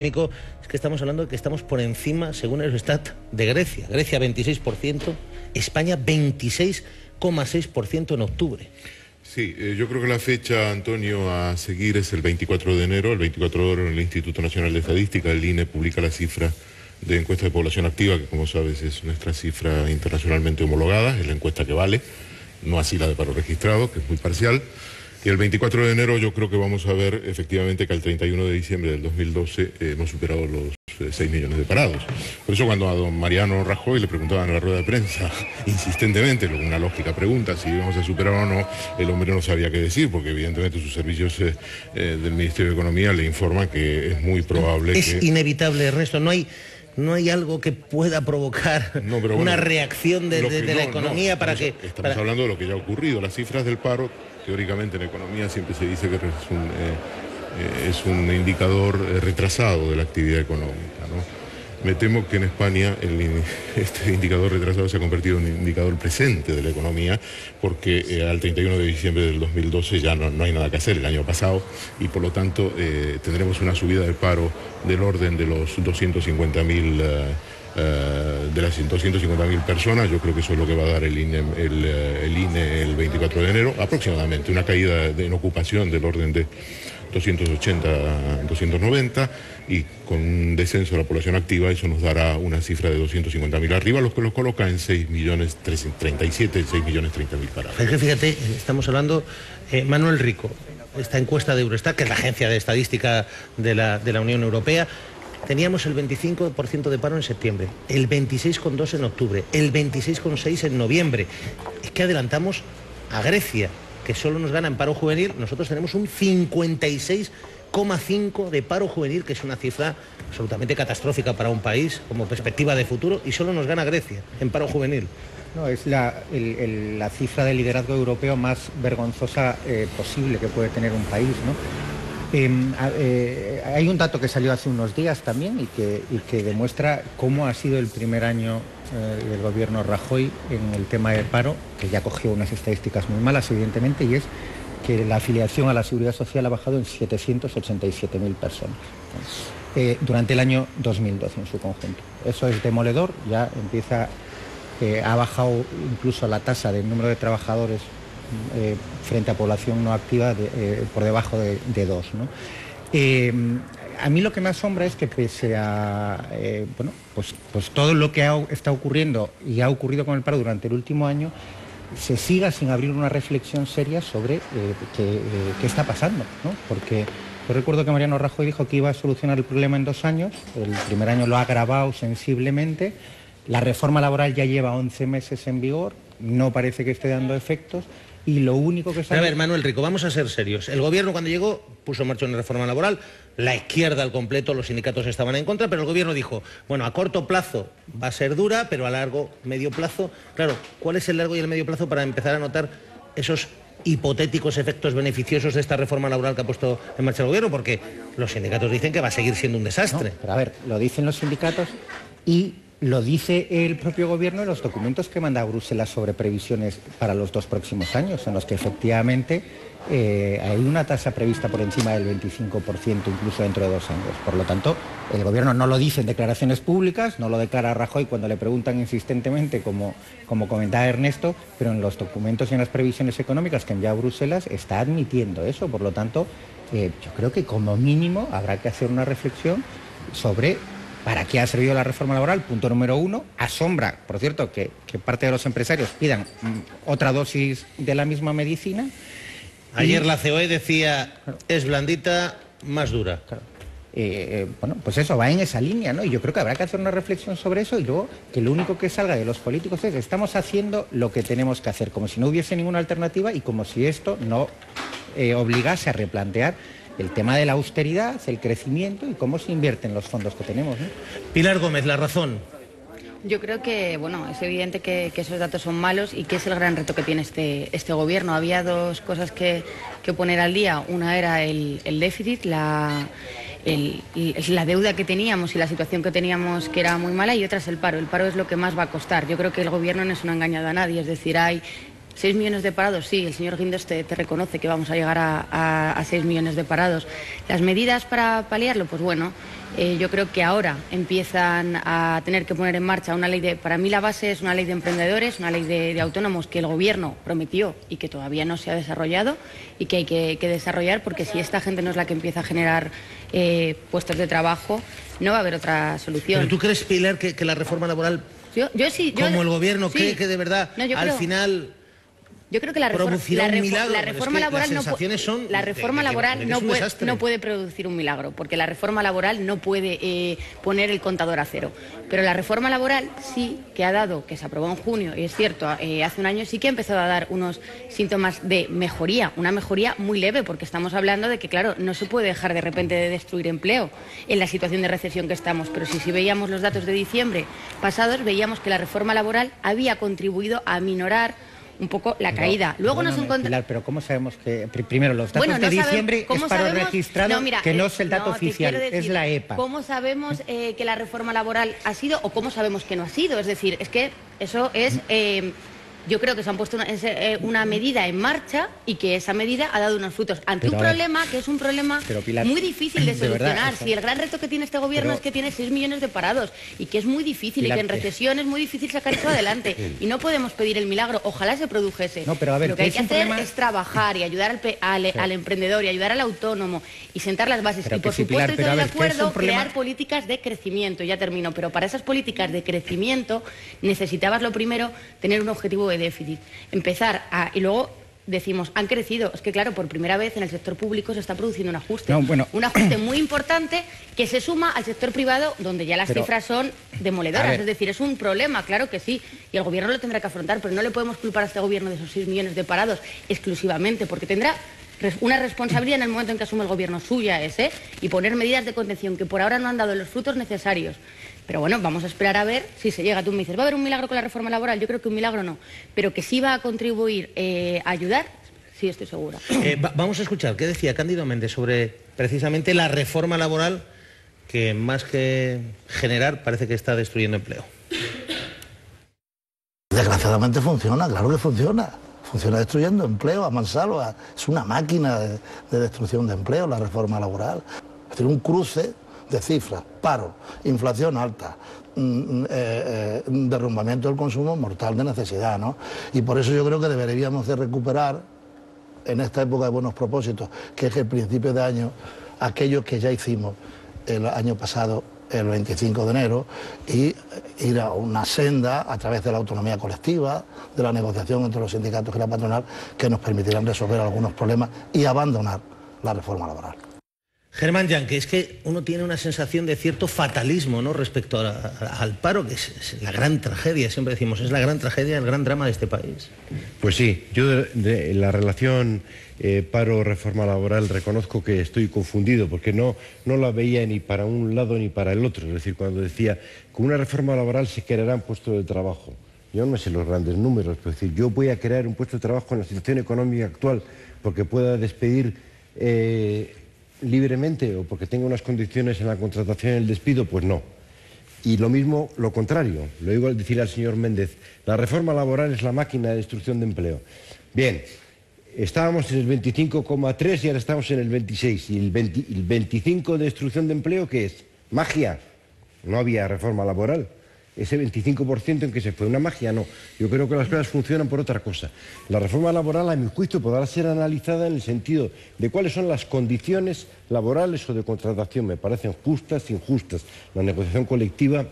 Es que estamos hablando de que estamos por encima, según el Eurostat, de Grecia. Grecia 26%, España 26,6% en octubre. Sí, yo creo que la fecha, Antonio, a seguir es el 24 de enero. El 24 de enero en el Instituto Nacional de Estadística, el INE, publica la cifra de encuesta de población activa, que como sabes es nuestra cifra internacionalmente homologada, es la encuesta que vale, no así la de paro registrado, que es muy parcial. Y el 24 de enero yo creo que vamos a ver efectivamente que al 31 de diciembre del 2012 hemos superado los 6 millones de parados. Por eso cuando a don Mariano Rajoy le preguntaban en la rueda de prensa, insistentemente, una lógica pregunta, si íbamos a superar o no, el hombre no sabía qué decir, porque evidentemente sus servicios del Ministerio de Economía le informan que es muy probable que... Es inevitable, Ernesto, no hay algo que pueda provocar una reacción de la economía para que... Estamos hablando de lo que ya ha ocurrido. Las cifras del paro, teóricamente en economía siempre se dice que es un indicador retrasado de la actividad económica, ¿no? Me temo que en España este indicador retrasado se ha convertido en un indicador presente de la economía, porque al 31 de diciembre del 2012 ya no hay nada que hacer el año pasado, y por lo tanto tendremos una subida del paro del orden de los 250.000 de las 250.000 personas. Yo creo que eso es lo que va a dar el INE el 24 de enero, aproximadamente, una caída en ocupación del orden de 280, 290, y con un descenso de la población activa eso nos dará una cifra de 250.000 arriba, lo que los coloca en 6.037, 6.030.000 parados. Fíjate, estamos hablando, Manuel Rico, esta encuesta de Eurostat, que es la agencia de estadística de la Unión Europea, teníamos el 25% de paro en septiembre, el 26,2% en octubre, el 26,6% en noviembre. Es que adelantamos a Grecia, que solo nos gana en paro juvenil. Nosotros tenemos un 56,5% de paro juvenil, que es una cifra absolutamente catastrófica para un país como perspectiva de futuro, y solo nos gana Grecia en paro juvenil. No, es la cifra de liderazgo europeo más vergonzosa posible que puede tener un país, ¿no? Hay un dato que salió hace unos días también y que demuestra cómo ha sido el primer año del gobierno Rajoy en el tema del paro, que ya cogió unas estadísticas muy malas, evidentemente, y es que la afiliación a la Seguridad Social ha bajado en 787.000 personas durante el año 2012 en su conjunto. Eso es demoledor, ya ha bajado incluso la tasa del número de trabajadores frente a población no activa por debajo de 2, ¿no? A mí lo que me asombra es que pese a pues todo lo que está ocurriendo y ha ocurrido con el paro durante el último año, se siga sin abrir una reflexión seria sobre qué está pasando, ¿no? Porque yo recuerdo que Mariano Rajoy dijo que iba a solucionar el problema en 2 años, el primer año lo ha agravado sensiblemente, la reforma laboral ya lleva 11 meses en vigor, no parece que esté dando efectos. Y lo único que está... A ver, Manuel Rico, vamos a ser serios. El gobierno, cuando llegó, puso en marcha una reforma laboral, la izquierda al completo, los sindicatos estaban en contra, pero el gobierno dijo, bueno, a corto plazo va a ser dura, pero a largo, medio plazo... Claro, ¿cuál es el largo y el medio plazo para empezar a notar esos hipotéticos efectos beneficiosos de esta reforma laboral que ha puesto en marcha el gobierno? Porque los sindicatos dicen que va a seguir siendo un desastre. No, pero a ver, lo dicen los sindicatos y... lo dice el propio gobierno en los documentos que manda a Bruselas sobre previsiones para los 2 próximos años, en los que efectivamente hay una tasa prevista por encima del 25% incluso dentro de 2 años. Por lo tanto, el gobierno no lo dice en declaraciones públicas, no lo declara Rajoy cuando le preguntan insistentemente, como comentaba Ernesto, pero en los documentos y en las previsiones económicas que envía a Bruselas está admitiendo eso. Por lo tanto, yo creo que como mínimo habrá que hacer una reflexión sobre... ¿para qué ha servido la reforma laboral? Punto número 1. Asombra, por cierto, que parte de los empresarios pidan otra dosis de la misma medicina. Ayer la COE decía, es blandita, más dura. Claro. Bueno, pues eso, va en esa línea, ¿no? Y yo creo que habrá que hacer una reflexión sobre eso y luego que lo único que salga de los políticos es estamos haciendo lo que tenemos que hacer, como si no hubiese ninguna alternativa y como si esto no obligase a replantear el tema de la austeridad, el crecimiento y cómo se invierten los fondos que tenemos, ¿no? Pilar Gómez, La Razón. Yo creo que, bueno, es evidente que esos datos son malos y que es el gran reto que tiene este gobierno. Había 2 cosas que poner al día. Una era el déficit, la deuda que teníamos y la situación que teníamos, que era muy mala, y otra es el paro. El paro es lo que más va a costar. Yo creo que el gobierno no es una engañada a nadie, es decir, hay 6 millones de parados, sí, el señor Guindos te reconoce que vamos a llegar a 6 millones de parados. Las medidas para paliarlo, pues bueno, yo creo que ahora empiezan a tener que poner en marcha una ley de... Para mí la base es una ley de emprendedores, una ley de autónomos que el Gobierno prometió y que todavía no se ha desarrollado y que hay que desarrollar, porque si esta gente no es la que empieza a generar puestos de trabajo, no va a haber otra solución. ¿Pero tú crees, Pilar, que la reforma laboral, yo sí, como el Gobierno, sí, cree que de verdad al final... Yo creo que la reforma laboral no puede producir un milagro, porque la reforma laboral no puede poner el contador a cero. Pero la reforma laboral sí que ha dado, que se aprobó en junio, y es cierto, hace un año sí que ha empezado a dar unos síntomas de mejoría, una mejoría muy leve, porque estamos hablando de que, claro, no se puede dejar de repente de destruir empleo en la situación de recesión que estamos. Pero si veíamos los datos de diciembre pasados, veíamos que la reforma laboral había contribuido a aminorar un poco la caída. Luego nos encontramos... Pero ¿cómo sabemos que... Primero, los datos de diciembre es paro registrado, que no es el dato oficial, es la EPA. ¿Cómo sabemos que la reforma laboral ha sido o cómo sabemos que no ha sido? Es decir, es que eso es... yo creo que se han puesto una medida en marcha y que esa medida ha dado unos frutos ante un problema que es un problema muy difícil de solucionar. Verdad, si el gran reto que tiene este Gobierno es que tiene 6 millones de parados y que es muy difícil, Pilar, y que en recesión es muy difícil sacar eso adelante y no podemos pedir el milagro. Ojalá se produjese. No, pero a ver, lo que hay que hacer es trabajar y ayudar al emprendedor y ayudar al autónomo y sentar las bases. Pero y por supuesto estoy de acuerdo crear políticas de crecimiento. Ya termino. Pero para esas políticas de crecimiento necesitabas lo primero tener un objetivo de déficit. Y luego decimos, han crecido. Es que claro, por primera vez en el sector público se está produciendo un ajuste. Un ajuste muy importante que se suma al sector privado, donde ya las cifras son demoledoras. Es decir, es un problema, claro que sí. Y el Gobierno lo tendrá que afrontar, pero no le podemos culpar a este Gobierno de esos 6 millones de parados exclusivamente, porque tendrá una responsabilidad en el momento en que asume el Gobierno, suya y poner medidas de contención que por ahora no han dado los frutos necesarios. Pero bueno, vamos a esperar a ver si se llega. Tú me dices, ¿va a haber un milagro con la reforma laboral? Yo creo que un milagro no, pero que sí va a contribuir a ayudar, sí estoy segura. Vamos a escuchar qué decía Cándido Méndez sobre precisamente la reforma laboral, que más que generar parece que está destruyendo empleo. Desgraciadamente funciona, claro que funciona. Funciona destruyendo empleo a mansalva. Es una máquina de destrucción de empleo la reforma laboral. Es decir, un cruce de cifras, paro, inflación alta, derrumbamiento del consumo mortal de necesidad, ¿no? Y por eso yo creo que deberíamos de recuperar, en esta época de buenos propósitos, que es el principio de año, aquello que ya hicimos el año pasado, el 25 de enero, y ir a una senda a través de la autonomía colectiva, de la negociación entre los sindicatos y la patronal, que nos permitirán resolver algunos problemas y abandonar la reforma laboral. Germán Yanque, es que uno tiene una sensación de cierto fatalismo, ¿no?, respecto al paro, que es la gran tragedia, siempre decimos, es la gran tragedia, el gran drama de este país. Pues sí, yo de la relación paro-reforma laboral reconozco que estoy confundido, porque no la veía ni para un lado ni para el otro. Es decir, cuando decía, con una reforma laboral se crearán puestos de trabajo. Yo no me sé los grandes números, pero es decir, yo voy a crear un puesto de trabajo en la situación económica actual porque pueda despedir libremente o porque tenga unas condiciones en la contratación y el despido, pues no. Y lo mismo, lo contrario, lo digo al decir al señor Méndez, la reforma laboral es la máquina de destrucción de empleo. Bien, estábamos en el 25,3 y ahora estamos en el 26. ¿Y el 25 de destrucción de empleo qué es? ¿Magia? No había reforma laboral. Ese 25% en que se fue, una magia no. Yo creo que las cosas funcionan por otra cosa. La reforma laboral, a mi juicio, podrá ser analizada en el sentido de cuáles son las condiciones laborales o de contratación. Me parecen justas, injustas. La negociación colectiva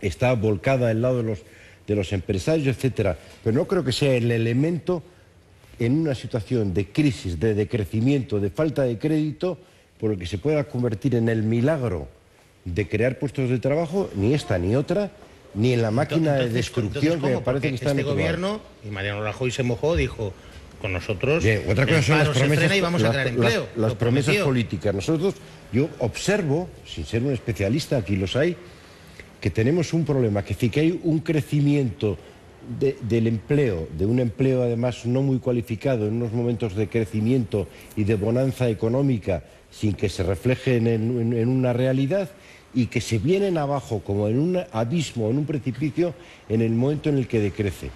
está volcada al lado de los empresarios, etcétera. Pero no creo que sea el elemento en una situación de crisis, de decrecimiento, de falta de crédito, por el que se pueda convertir en el milagro de crear puestos de trabajo, ni esta ni otra, ni en la máquina de destrucción que me parece que está en este gobierno, y Mariano Rajoy se mojó, dijo, con nosotros bien, otra cosa son las promesas, y vamos a crear empleo. Las promesas políticas. Nosotros, yo observo, sin ser un especialista, aquí los hay, que tenemos un problema, que sí que hay un crecimiento del empleo, de un empleo además no muy cualificado, en unos momentos de crecimiento y de bonanza económica, sin que se refleje en una realidad, y que se vienen abajo como en un abismo, en un precipicio, en el momento en el que decrece.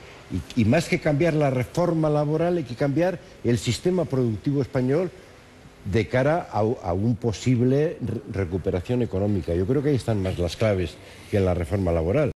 Y más que cambiar la reforma laboral, hay que cambiar el sistema productivo español de cara a una posible recuperación económica. Yo creo que ahí están más las claves que en la reforma laboral.